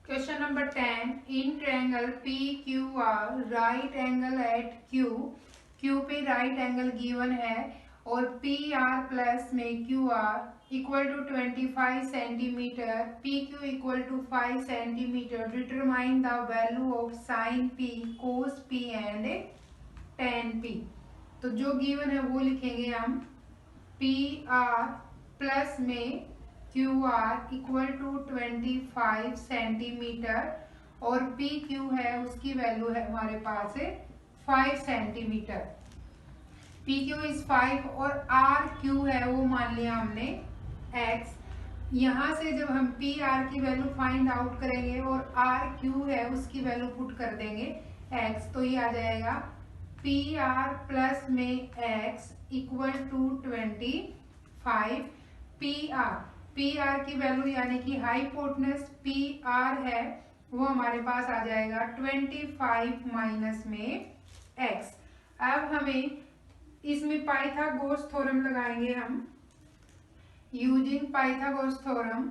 Question number 10. In triangle PQR, right angle at Q, Q पे right angle given है और PR plus में QR equal to 25 centimetre, PQ equal to 5 centimetre. Determine the value of sine P, cos P and tan P. तो जो given है वो लिखेंगे हम PR प्लस में QR इक्वल टू 25 सेंटीमीटर और PQ है उसकी वैल्यू है हमारे पास है 5 सेंटीमीटर. PQ इज 5 और RQ है वो मान लिया हमने X. यहाँ से जब हम PR की वैल्यू फाइंड आउट करेंगे और RQ है उसकी वैल्यू पुट कर देंगे X, तो ये आ जाएगा PR प्लस में X इक्वल टू 25. PR की वैल्यू यानी कि हाइपोटेनस PR है वो हमारे पास आ जाएगा 25 माइनस में X. अब हमें इसमें पाइथागोरस थ्योरम लगाएंगे हम. यूजिंग पाइथागोरस थ्योरम,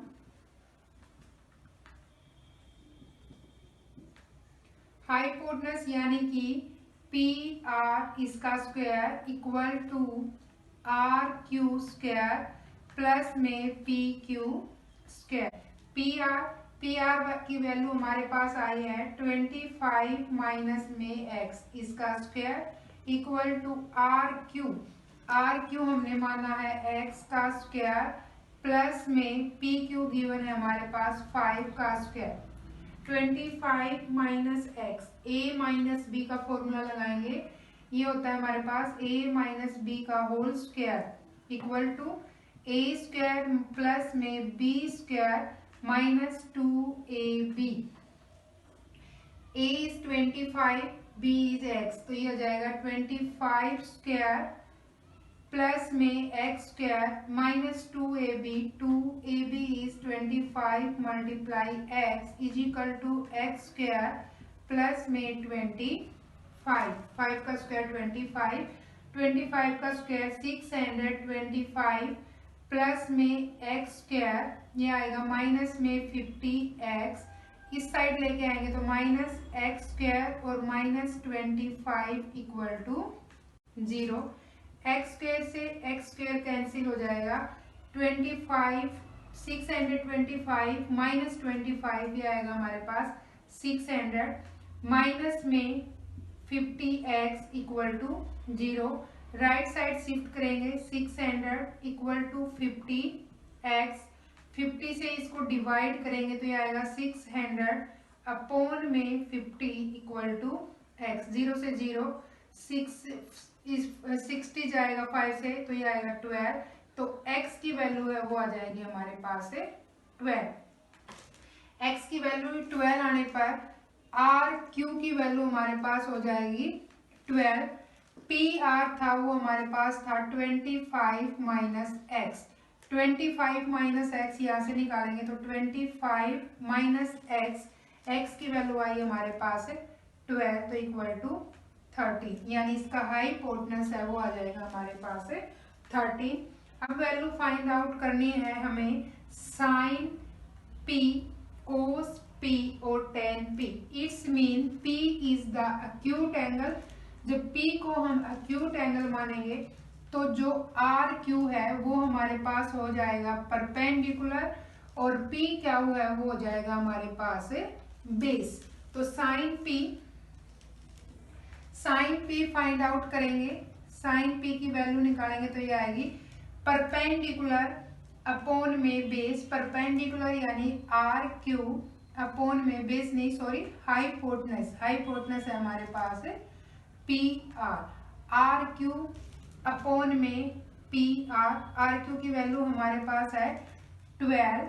हाइपोटेनस यानी कि PR इसका square equal to RQ square plus में PQ स्क्वायर. PR की वैल्यू हमारे पास आई है 25 माइनस में X इसका स्क्वायर इक्वल टू RQ हमने माना है X का स्क्वायर प्लस में PQ गिवन है हमारे पास 5 का square. 25 minus X, A minus B का फॉर्मूला लगाएंगे. ये होता है हमारे पास A माइनस B का whole square equal to A square plus में B square minus 2AB. A is 25, B is X, तो ये हो जाएगा 25 स्क्वायर प्लस में X square minus 2AB. 2AB is 25 multiply X is equal to X square plus में 25. 5 का square 25, 25 का square 625 plus में X स्क्वायर ये आएगा माइनस में 50X. इस साइड लेके आएंगे तो माइनस X स्क्वायर और minus 25 equal to 0. X square से X स्क्वायर कैंसिल हो जाएगा. 25 625 माइनस 25 ये आएगा हमारे पास 600 माइनस में 50X equal to 0. Right side shift करेंगे 600 इक्वल टू 50X. 50 से इसको डिवाइड करेंगे तो ये आएगा 600 अपॉन में 50 इक्वल टू X. 0 से 0 60 जाएगा 5 से तो ये आएगा 12. तो X की वैल्यू है वो आ जाएगी हमारे पास है 12. X की वैल्यू 12 आने पर RQ की वैल्यू हमारे पास हो जाएगी 12. PR था वो हमारे पास था 25 माइनस X. 25 माइनस X यहाँ से निकालेंगे तो 25 माइनस X की वैल्यू आई हमारे पास है 12, तो इक्वल टू 30. यानी इसका हाइपोटेनस है वो आ जाएगा हमारे पास है 30. अब वैल्यू फाइंड आउट करनी है हमें साइन P, कोस P और tan P. It's mean P is the acute angle. जब P को हम एक्यूट एंगल मानेंगे तो जो RQ है वो हमारे पास हो जाएगा परपेंडिकुलर और P क्या हुआ है वो हो जाएगा हमारे पास बेस. तो साइन P फाइंड आउट करेंगे. साइन P की वैल्यू निकालेंगे तो ये आएगी परपेंडिकुलर अपॉन में बेस. परपेंडिकुलर यानी RQ अपॉन में बेस नहीं सॉरी हाइपोटेनस है हमारे पास PR. RQ अपॉन में PR. RQ की वैल्यू हमारे पास है 12.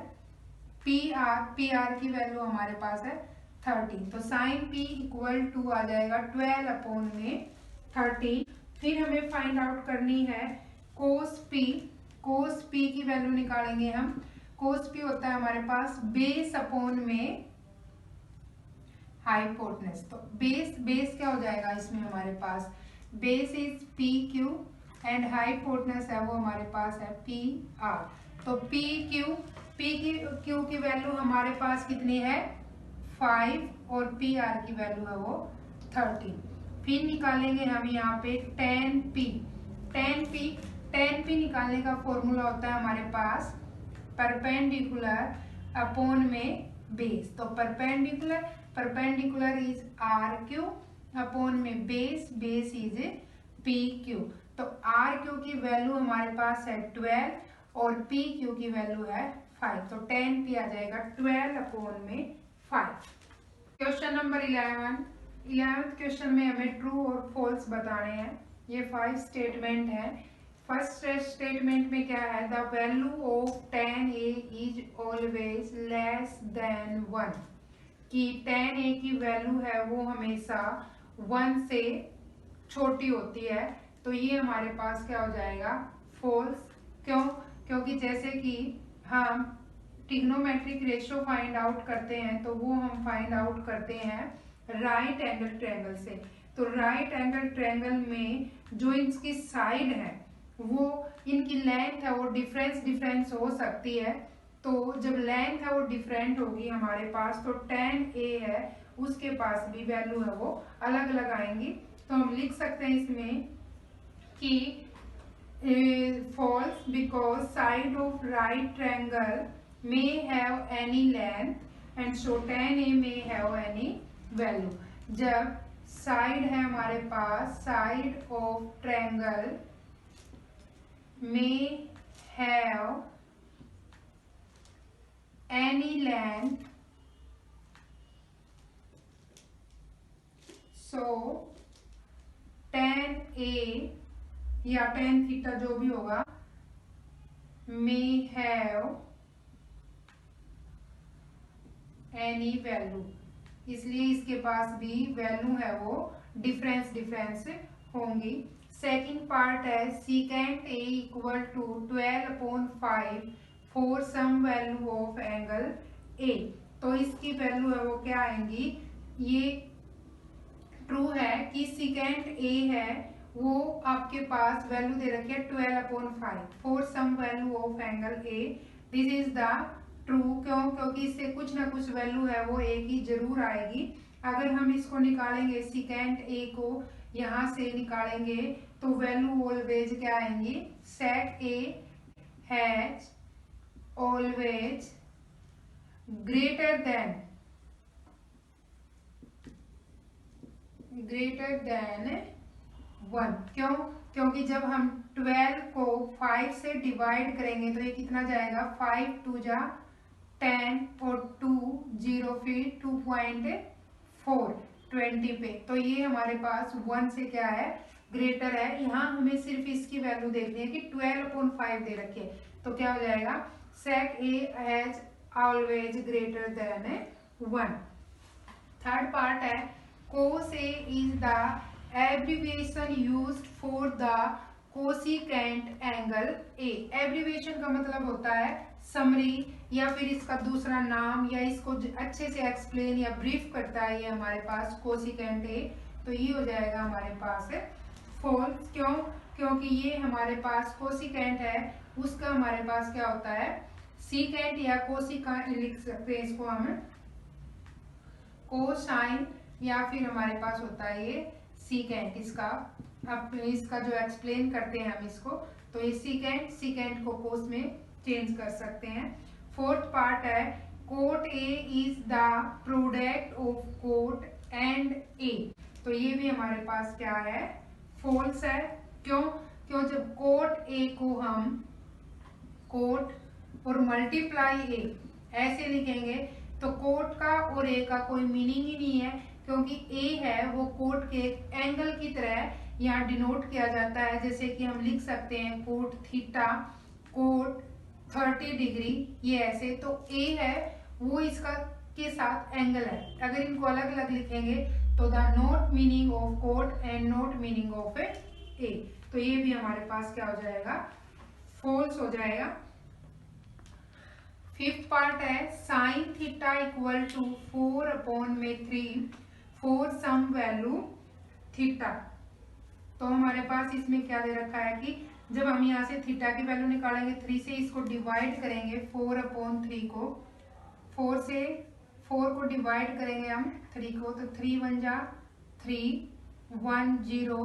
PR की वैल्यू हमारे पास है 30. तो साइन P इक्वल टू आ जाएगा 12 अपॉन में 30. फिर हमें फाइंड आउट करनी है कोस P. कोस P की वैल्यू निकालेंगे हम. कोस P होता है हमारे पास बेस अपॉन में हाइपोटेनस. तो बेस क्या हो जाएगा इसमें हमारे पास base is PQ and hypotenuse है वो हमारे पास है पी आर। तो पी क्यू की वैल्यू हमारे पास कितनी है 5 और पी आर की वैल्यू है वो 30। फिर निकालेंगे हम यहाँ पे 10p निकालने का फॉर्मूला होता है हमारे पास परपेंडिकुलर अपॉन में बेस। तो perpendicular is R Q upon में बेस इज पी क्यू। तो आर क्यू की वैल्यू हमारे पास है 12 और पी क्यू की वैल्यू है 5। तो 10p आ जाएगा 12 अपॉन में 5। क्वेश्चन नंबर 11th क्वेश्चन में हमें ट्रू और फॉल्स बताने हैं। ये 5 स्टेटमेंट है। फर्स्ट स्टेटमेंट में क्या है, the value of 10a is always less than 1, कि 10a की वैल्यू है वो हमेशा 1 से छोटी होती है। तो ये हमारे पास क्या हो जाएगा फॉल्स। क्यों? क्योंकि जैसे कि हम ट्रिग्नोमेट्रिक रेशियो फाइंड आउट करते हैं तो वो हम फाइंड आउट करते हैं राइट एंगल ट्रायंगल से। तो राइट एंगल ट्रायंगल में जो इसकी साइड है वो इनकी लेंथ है वो डिफरेंस हो सकती है। तो जब लेंथ है वो डिफरेंट होगी हमारे पास तो 10a है उसके पास भी वैल्यू है वो अलग अलग आएंगी। तो हम लिख सकते हैं इसमें कि false because side of right triangle may have any length and so 10a may have any value। जब साइड है हमारे पास side of triangle may have any length so 10a या tan थीटा जो भी होगा may have any value, इसलिए इसके पास भी वैल्यू है वो डिफरेंस होंगी। सेकंड पार्ट है secant a equal to 12/5 for some value of angle a। तो इसकी वैल्यू है वो क्या आएंगी, ये ट्रू है कि secant a है वो आपके पास वैल्यू दे रखी है 12/5 for some value of angle a। This is the true. क्योंकि इससे कुछ ना कुछ वैल्यू है वो a की जरूर आएगी। अगर हम इसको निकालेंगे secant a को यहाँ से निकालेंगे तो वैल्यू ऑलवेज क्या आएंगी, sec a has always greater than 1। क्यों? क्योंकि जब हम 12 को 5 से डिवाइड करेंगे तो ये कितना जाएगा 5 2 जा 10 और 2 0 फिर 2.4 20 पे। तो ये हमारे पास 1 से क्या है ग्रेटर है। यहाँ हमें सिर्फ इसकी वैल्यू देखनी है कि 12/5 दे रखी है। तो क्या हो जाएगा sec a has always greater than 1। Third part है cos a is the abbreviation used for the cosecant angle a। Abbreviation का मतलब होता है समरी या फिर इसका दूसरा नाम या इसको अच्छे से एक्सप्लेन या ब्रीफ करता है ये हमारे पास cosecant a। तो ये हो जाएगा हमारे पास फॉल्स। क्यों? क्योंकि ये हमारे पास cosecant है उसका हमारे पास क्या होता है secant या cosecant लिख सकते हैं इसको हम कोसाइन या फिर हमारे पास होता है ये secant। इसका अब इसका जो एक्सप्लेन करते हैं हम इसको तो ये secant को कोस में चेंज कर सकते हैं। फोर्थ पार्ट है cot a is the product of cot and a। तो ये भी हमारे पास क्या है फॉल्स है। क्यों? जब cot a को हम cot और मल्टीप्लाई a ऐसे लिखेंगे तो कोट का और ए का कोई मीनिंग ही नहीं है, क्योंकि ए है वो कोट के एंगल की तरह यहाँ डिनोट किया जाता है। जैसे कि हम लिख सकते हैं कोट थीटा कोट 30 डिग्री ये ऐसे। तो ए है वो इसका के साथ एंगल है। अगर इनको अलग अलग लिखेंगे तो the not meaning of quote and not meaning of A. तो ये भी हमारे पास क्या हो जाएगा फॉल्स हो जाएगा। फिफ्थ पार्ट है sine theta equal to 4/3 for some value theta. तो हमारे पास इसमें क्या दे रखा है कि जब हम यहाँ से थीटा की वैल्यू निकालेंगे 3 से इसको डिवाइड करेंगे 4/3 को, 4 से 4 को डिवाइड करेंगे हम 3 को, तो 3 1 जा 3 1 0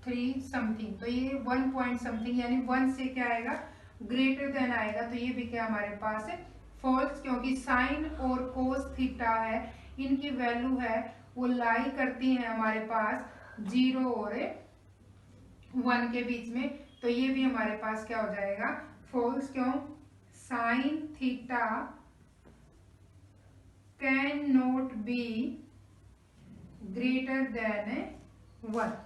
3 समथिंग, तो ये 1 पॉइंट समथिंग यानी 1 से क्या आएगा ग्रेटर देन आएगा, तो ये भी क्या हमारे पास है फॉल्स, क्योंकि साइन और कोस थीटा है इनकी वैल्यू है वो लाई करती है हमारे पास 0 और 1 के बीच में, तो ये भी हमारे पास क्या हो जाएगा फॉल्स। क्यों? Sine theta can not be greater than 1।